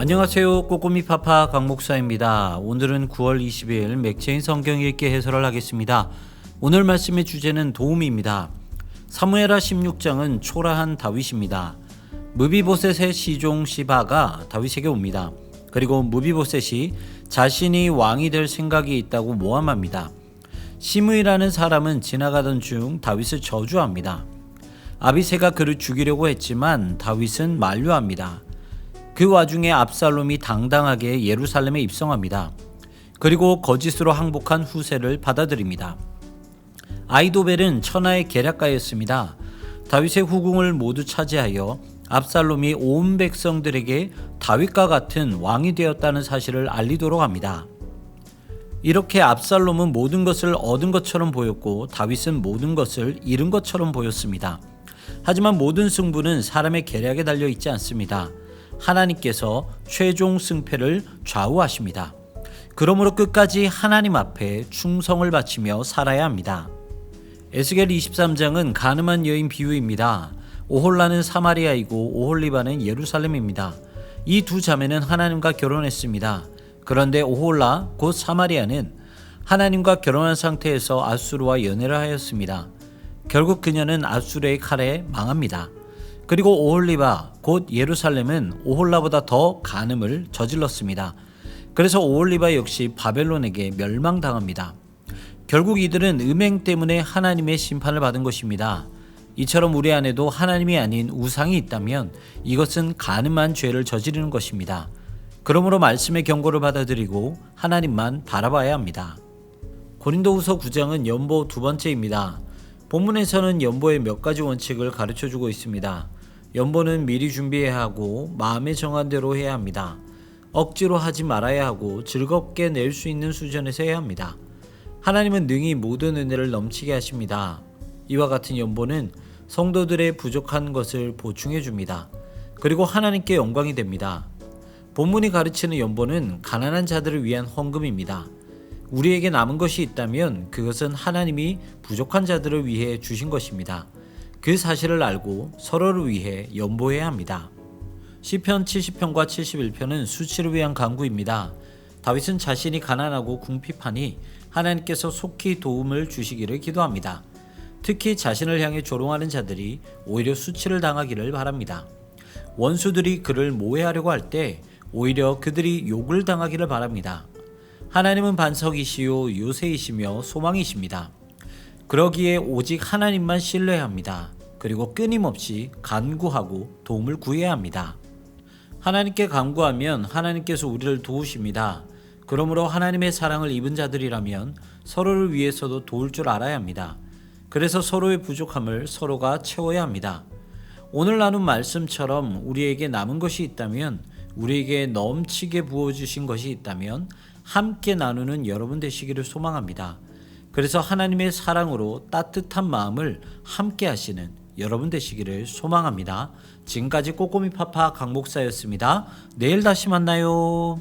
안녕하세요. 꼬꼬미 파파 강 목사입니다. 오늘은 9월 20일 맥체인 성경 읽기 해설을 하겠습니다. 오늘 말씀의 주제는 도움입니다. 사무엘하 16장은 초라한 다윗입니다. 무비보셋의 시종 시바가 다윗에게 옵니다. 그리고 무비보셋이 자신이 왕이 될 생각이 있다고 모함합니다. 시므이라는 사람은 지나가던 중 다윗을 저주합니다. 아비새가 그를 죽이려고 했지만 다윗은 만류합니다. 그 와중에 압살롬이 당당하게 예루살렘에 입성합니다. 그리고 거짓으로 항복한 후세를 받아들입니다. 아이도벨은 천하의 계략가였습니다. 다윗의 후궁을 모두 차지하여 압살롬이 온 백성들에게 다윗과 같은 왕이 되었다는 사실을 알리도록 합니다. 이렇게 압살롬은 모든 것을 얻은 것처럼 보였고 다윗은 모든 것을 잃은 것처럼 보였습니다. 하지만 모든 승부는 사람의 계략에 달려 있지 않습니다. 하나님께서 최종 승패를 좌우하십니다. 그러므로 끝까지 하나님 앞에 충성을 바치며 살아야 합니다. 에스겔 23장은 가늠한 여인 비유입니다. 오홀라는 사마리아이고 오홀리바는 예루살렘입니다. 이 두 자매는 하나님과 결혼했습니다. 그런데 오홀라 곧 사마리아는 하나님과 결혼한 상태에서 앗수르와 연애를 하였습니다. 결국 그녀는 앗수르의 칼에 망합니다. 그리고 오홀리바 곧 예루살렘은 오홀라보다 더 간음을 저질렀습니다. 그래서 오홀리바 역시 바벨론에게 멸망당합니다. 결국 이들은 음행 때문에 하나님의 심판을 받은 것입니다. 이처럼 우리 안에도 하나님이 아닌 우상이 있다면 이것은 간음한 죄를 저지르는 것입니다. 그러므로 말씀의 경고를 받아들이고 하나님만 바라봐야 합니다. 고린도후서 9장은 연보 두 번째입니다. 본문에서는 연보의 몇 가지 원칙을 가르쳐주고 있습니다. 연보는 미리 준비해야 하고 마음에 정한 대로 해야 합니다. 억지로 하지 말아야 하고 즐겁게 낼 수 있는 수준에서 해야 합니다. 하나님은 능히 모든 은혜를 넘치게 하십니다. 이와 같은 연보는 성도들의 부족한 것을 보충해 줍니다. 그리고 하나님께 영광이 됩니다. 본문이 가르치는 연보는 가난한 자들을 위한 헌금입니다. 우리에게 남은 것이 있다면 그것은 하나님이 부족한 자들을 위해 주신 것입니다. 그 사실을 알고 서로를 위해 연보해야 합니다. 시편 70편과 71편은 수치를 위한 간구입니다. 다윗은 자신이 가난하고 궁핍하니 하나님께서 속히 도움을 주시기를 기도합니다. 특히 자신을 향해 조롱하는 자들이 오히려 수치를 당하기를 바랍니다. 원수들이 그를 모해하려고 할 때 오히려 그들이 욕을 당하기를 바랍니다. 하나님은 반석이시요 요새이시며 소망이십니다. 그러기에 오직 하나님만 신뢰합니다. 그리고 끊임없이 간구하고 도움을 구해야 합니다. 하나님께 간구하면 하나님께서 우리를 도우십니다. 그러므로 하나님의 사랑을 입은 자들이라면 서로를 위해서도 도울 줄 알아야 합니다. 그래서 서로의 부족함을 서로가 채워야 합니다. 오늘 나눈 말씀처럼 우리에게 남은 것이 있다면, 우리에게 넘치게 부어주신 것이 있다면 함께 나누는 여러분 되시기를 소망합니다. 그래서 하나님의 사랑으로 따뜻한 마음을 함께 하시는 여러분 되시기를 소망합니다. 지금까지 꼬꼬미 파파 강 목사였습니다. 내일 다시 만나요.